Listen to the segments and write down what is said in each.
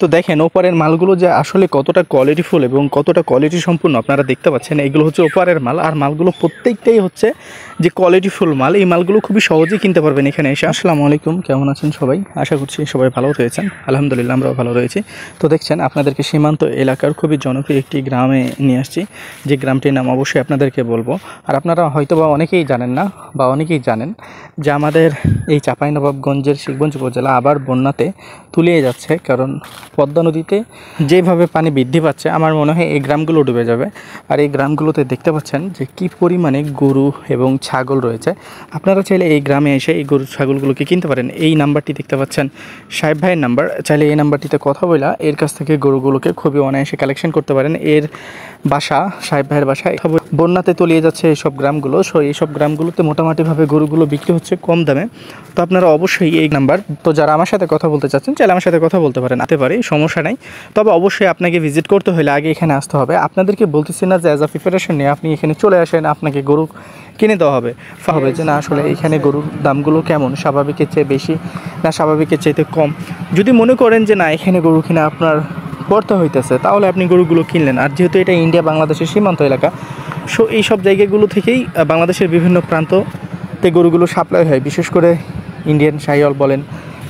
তো দেখেন ওপারের মালগুলো যে আসলে কতটা কোয়ালিটিফুল এবং কতটা কোয়ালিটি সম্পূর্ণ আপনারা দেখতে পাচ্ছেন। এগুলো হচ্ছে ওপারের মাল, আর মালগুলো প্রত্যেকটাই হচ্ছে যে কোয়ালিটিফুল মাল। এই মালগুলো খুবই সহজেই কিনতে পারবেন এখানে এসে। আসসালামু আলাইকুম, কেমন আছেন সবাই? আশা করছি সবাই ভালো রয়েছেন। আলহামদুলিল্লাহ আমরাও ভালো রয়েছি। তো দেখছেন আপনাদেরকে সীমান্ত এলাকার খুবই জনপ্রিয় একটি গ্রামে নিয়ে আসছি, যে গ্রামটির নাম অবশ্যই আপনাদেরকে বলবো। আর আপনারা হয়তো বা অনেকেই জানেন না, বা অনেকেই জানেন যে আমাদের এই চাঁপাইনবাবগঞ্জের শিবগঞ্জ উপজেলা আবার বন্যাতে তলিয়ে যাচ্ছে, কারণ পদ্মা নদীতে যেভাবে পানি বৃদ্ধি পাচ্ছে আমার মনে হয় এই গ্রামগুলো ডুবে যাবে। আর এই গ্রামগুলোতে দেখতে পাচ্ছেন যে কী পরিমাণে গরু এবং ছাগল রয়েছে। আপনারা চাইলে এই গ্রামে এসে এই গরু ছাগলগুলোকে কিনতে পারেন। এই নাম্বারটি দেখতে পাচ্ছেন সাহেব ভাইয়ের নাম্বার, চাইলে এই নাম্বারটিতে কথা বলা এর কাছ থেকে গরুগুলোকে খুবই অনায়াসে কালেকশন করতে পারেন। এর বাসা সাহেব ভাইয়ের বাসায়। বন্যাতে তলিয়ে যাচ্ছে এইসব গ্রামগুলো, সো এইসব গ্রামগুলোতে মোটামুটিভাবে গরুগুলো বিক্রি হচ্ছে কম দামে। তো আপনারা অবশ্যই এই নাম্বার, তো যারা আমার সাথে কথা বলতে চাচ্ছেন চাইলে আমার সাথে কথা বলতে পারেন, আসতে পারে, সমস্যা নাই। তবে অবশ্যই আপনাকে ভিজিট করতে হলে আগে এখানে আসতে হবে। আপনাদেরকে বলতেছি না যে অ্যাজ আ প্রিপারেশন নিয়ে আপনি এখানে চলে আসেন, আপনাকে গরু কিনে দেওয়া হবে যে না, আসলে এখানে গরুর দামগুলো কেমন, স্বাভাবিকের চেয়ে বেশি না স্বাভাবিকের চাইতে কম। যদি মনে করেন যে না এখানে গরু কিনে আপনার করতে হইতেছে, তাহলে আপনি গরুগুলো কিনলেন। আর যেহেতু এটা ইন্ডিয়া বাংলাদেশের সীমান্ত এলাকা, সো এই সব জায়গাগুলো থেকেই বাংলাদেশের বিভিন্ন প্রান্ততে গরুগুলো সাপ্লাই হয়। বিশেষ করে ইন্ডিয়ান শাহিওয়াল বলেন,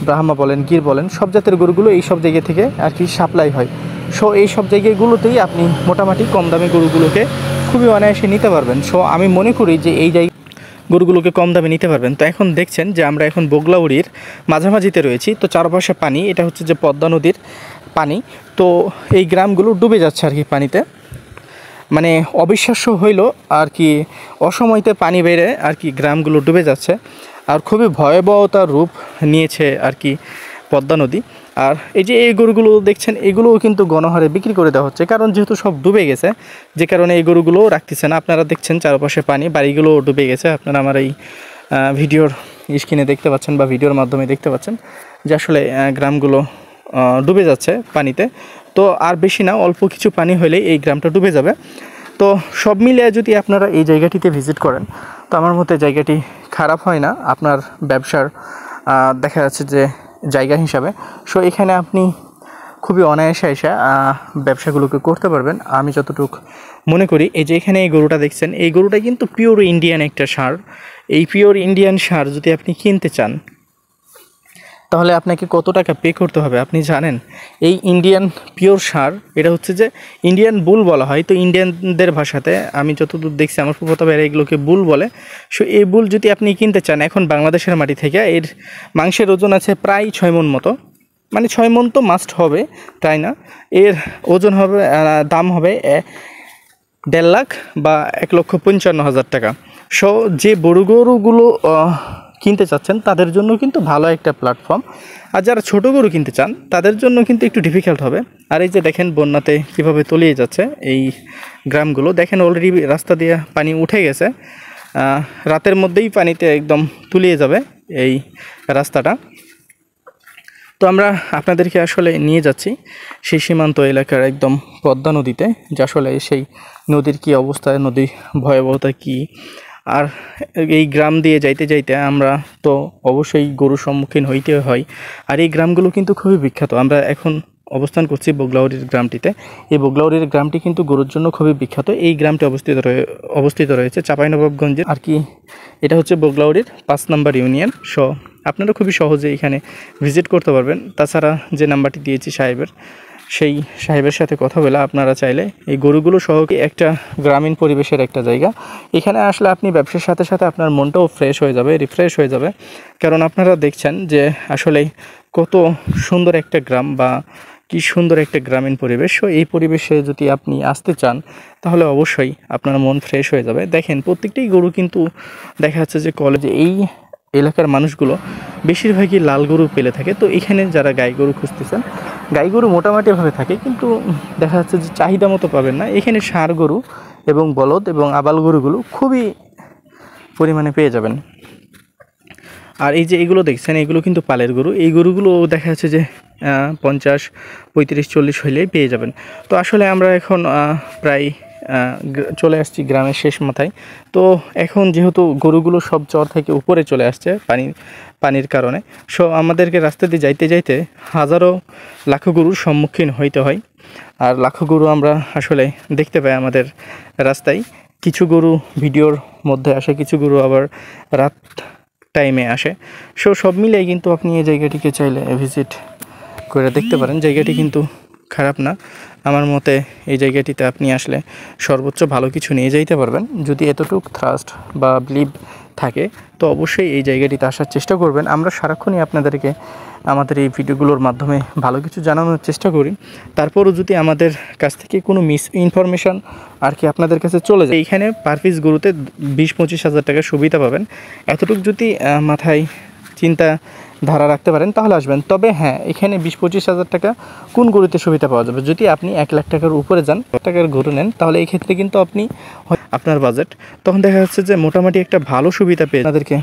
ব্রাহ্মা বলেন, গির বলেন, সব জাতের গরুগুলো এই সব জায়গা থেকে আর কি সাপ্লাই হয়। সো এই সব জায়গাগুলোতেই আপনি মোটামুটি কম দামে গরুগুলোকে খুবই অনায়াসে নিতে পারবেন। সো আমি মনে করি যে এই জায়গায় গরুগুলোকে কম দামে নিতে পারবেন। তো এখন দেখছেন যে আমরা এখন বগলাউড়ির মাঝামাঝিতে রয়েছি। তো চারপাশে পানি, এটা হচ্ছে যে পদ্মা নদীর পানি। তো এই গ্রামগুলো ডুবে যাচ্ছে আর কি পানিতে, মানে অবিশ্বাস্য হইল আর কি, অসময়তে পানি বেড়ে আর কি গ্রামগুলো ডুবে যাচ্ছে। আর খুবই ভয়াবহতার রূপ নিয়েছে আর কি পদ্মা নদী। আর এই যে এই গরুগুলো দেখছেন, এগুলোও কিন্তু গণহারে বিক্রি করে দেওয়া হচ্ছে, কারণ যেহেতু সব ডুবে গেছে, যে কারণে এই গরুগুলোও রাখতেছে না। আপনারা দেখছেন চারপাশে পানি, বাড়িগুলোও ডুবে গেছে। আপনারা আমার এই ভিডিওর স্ক্রিনে দেখতে পাচ্ছেন বা ভিডিওর মাধ্যমে দেখতে পাচ্ছেন যে আসলে গ্রামগুলো ডুবে যাচ্ছে পানিতে। তো আর বেশি না, অল্প কিছু পানি হলেই এই গ্রামটা ডুবে যাবে। তো সব মিলিয়ে যদি আপনারা এই জায়গাটিতে ভিজিট করেন, তো আমার মতে জায়গাটি খারাপ হয় না আপনার ব্যবসার দেখা যাচ্ছে যে জায়গা হিসাবে। সো এখানে আপনি খুবই অনায়াসে এসে ব্যবসাগুলোকে করতে পারবেন আমি যতটুকু মনে করি। এই যে এখানে এই গরুটা দেখছেন, এই গরুটা কিন্তু পিওর ইন্ডিয়ান একটা ষাঁড়। এই পিওর ইন্ডিয়ান ষাঁড় যদি আপনি কিনতে চান, তাহলে আপনাকে কত টাকা পে করতে হবে আপনি জানেন? এই ইন্ডিয়ান পিওর ষাঁড়, এটা হচ্ছে যে ইন্ডিয়ান বুল বলা হয়। তো ইন্ডিয়ানদের ভাষাতে আমি যতদূর দেখছি, আমার ফুফাতো ভাইরা এগুলোকে বুল বলে। সো এই বুল যদি আপনি কিনতে চান এখন বাংলাদেশের মাটি থেকে, এর মাংসের ওজন আছে প্রায় 6 মণ মতো, মানে 6 মণ তো মাস্ট হবে, তাই না? এর ওজন হবে, দাম হবে 1.5 লাখ বা 1,55,000 টাকা। সো যে বড় গরুগুলো কিনতে চাচ্ছেন তাদের জন্য কিন্তু ভালো একটা প্ল্যাটফর্ম। আর যারা ছোট গরু কিনতে চান তাদের জন্য কিন্তু একটু ডিফিকাল্ট হবে। আর এই যে দেখেন বন্যাতে কীভাবে তলিয়ে যাচ্ছে এই গ্রামগুলো, দেখেন অলরেডি রাস্তা দিয়ে পানি উঠে গেছে। রাতের মধ্যেই পানিতে একদম তলিয়ে যাবে এই রাস্তাটা। তো আমরা আপনাদেরকে আসলে নিয়ে যাচ্ছি সেই সীমান্ত এলাকার একদম পদ্মা নদীতে, যে আসলে সেই নদীর কী অবস্থা, নদীর ভয়াবহতা কী। আর এই গ্রাম দিয়ে যাইতে যাইতে আমরা তো অবশ্যই গরুর সম্মুখীন হইতে হয়। আর এই গ্রামগুলো কিন্তু খুবই বিখ্যাত। আমরা এখন অবস্থান করছি বগলাউড়ির গ্রামটিতে। এই বগলাউড়ির গ্রামটি কিন্তু গরুর জন্য খুবই বিখ্যাত। এই গ্রামটি অবস্থিত রয়েছে চাঁপাইনবাবগঞ্জে আর কি। এটা হচ্ছে বগলাউড়ির 5 নম্বর ইউনিয়ন। সো আপনারা খুবই সহজে এখানে ভিজিট করতে পারবেন। তাছাড়া যে নাম্বারটি দিয়েছি সাহেবের, সেই সাহেবের সাথে কথা বলে আপনারা চাইলে এই গরুগুলো সহ একটা গ্রামীণ পরিবেশের একটা জায়গা, এখানে আসলে আপনি ব্যবসার সাথে সাথে আপনার মনটাও ফ্রেশ হয়ে যাবে, রিফ্রেশ হয়ে যাবে। কারণ আপনারা দেখছেন যে আসলে কত সুন্দর একটা গ্রাম বা কি সুন্দর একটা গ্রামীণ পরিবেশ। সো এই পরিবেশে যদি আপনি আসতে চান তাহলে অবশ্যই আপনার মন ফ্রেশ হয়ে যাবে। দেখেন প্রত্যেকটাই গরু কিন্তু দেখা যাচ্ছে যে কলেজে এই এলাকার মানুষগুলো বেশিরভাগই লাল গরু পেলে থাকে। তো এখানে যারা গাই গরু খুঁজতেছেন, গাই গরু মোটামুটিভাবে থাকে, কিন্তু দেখা যাচ্ছে যে চাহিদা মতো পাবেন না। এখানে ষাঁড় গরু এবং বলদ এবং আবাল গরুগুলো খুবই পরিমাণে পেয়ে যাবেন। আর এই যে এগুলো দেখছেন, এগুলো কিন্তু পালের গরু। এই গরুগুলো দেখা যাচ্ছে যে 50, 35, 40 হইলেই পেয়ে যাবেন। তো আসলে আমরা এখন প্রায় চলে আসছি গ্রামের শেষ মাথায়। তো এখন যেহেতু গরুগুলো সব চর থেকে উপরে চলে আসছে, পানির কারণে। সো আমাদেরকে রাস্তা দিয়ে যাইতে যাইতে হাজারো লাখো গরুর সম্মুখীন হইতে হয়। আর লাখো গরু আমরা আসলে দেখতে পাই আমাদের রাস্তায়। কিছু গরু ভিডিওর মধ্যে আসে, কিছু গরু আবার রাত টাইমে আসে। সো সব মিলিয়ে কিন্তু আপনি এই জায়গাটিকে চাইলে ভিজিট করে দেখতে পারেন। জায়গাটি কিন্তু খারাপ না আমার মতে। এই জায়গাটিতে আপনি আসলে সর্বোচ্চ ভালো কিছু নিয়ে যাইতে পারবেন। যদি এতটুকু থ্রাস্ট বা বিলিভ থাকে তো অবশ্যই এই জায়গাটিতে আসার চেষ্টা করবেন। আমরা সারাক্ষণই আপনাদেরকে আমাদের এই ভিডিওগুলোর মাধ্যমে ভালো কিছু জানানোর চেষ্টা করি। তারপরও যদি আমাদের কাছ থেকে কোনো মিস ইনফরমেশান আর কি আপনাদের কাছে চলে যায়, এইখানে পার পিস গরুতে 20-25 হাজার টাকা সুবিধা পাবেন। এতটুকু যদি মাথায় চিন্তা ধারা রাখতে পারেন তাহলে আসবেন। তবে হ্যাঁ, এখানে 20-25 হাজার টাকা কোন গরুতে সুবিধা পাওয়া যাবে? যদি আপনি 1 লাখ টাকার উপরে যান, টাকার গরু নেন, তাহলে এই ক্ষেত্রে কিন্তু আপনি আপনার বাজেট তখন দেখা যাচ্ছে যে মোটামুটি একটা ভালো সুবিধা পেয়ে আপনাদেরকে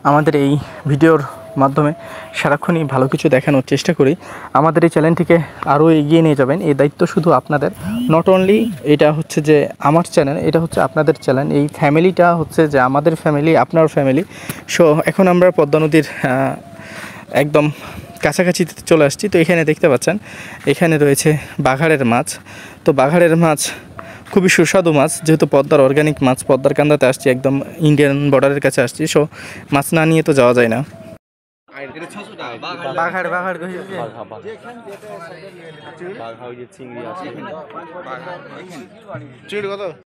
আমাদের এই ভিডিওর মাধ্যমে সারাক্ষণই ভালো কিছু দেখানোর চেষ্টা করি। আমাদের এই চ্যানেলটিকে আরও এগিয়ে নিয়ে যাবেন, এই দায়িত্ব শুধু আপনাদের। নট অনলি এটা হচ্ছে যে আমার চ্যানেল, এটা হচ্ছে আপনাদের চ্যানেল। এই ফ্যামিলিটা হচ্ছে যে আমাদের ফ্যামিলি, আপনার ফ্যামিলি। সো এখন আমরা পদ্মা নদীর একদম কাছাকাছি চলে আসছি। তো এখানে দেখতে পাচ্ছেন এখানে রয়েছে বাঘাড়ের মাছ। তো বাঘাড়ের মাছ খুবই সুস্বাদু মাছ, যেহেতু পদ্মার অর্গানিক মাছ। পদ্মার কান্দাতে আসছি, একদম ইন্ডিয়ান বর্ডারের কাছে আসছি। সো মাছ না নিয়ে তো যাওয়া যায় না। বাঘাড় বাঘাড় চিংড়ি কত?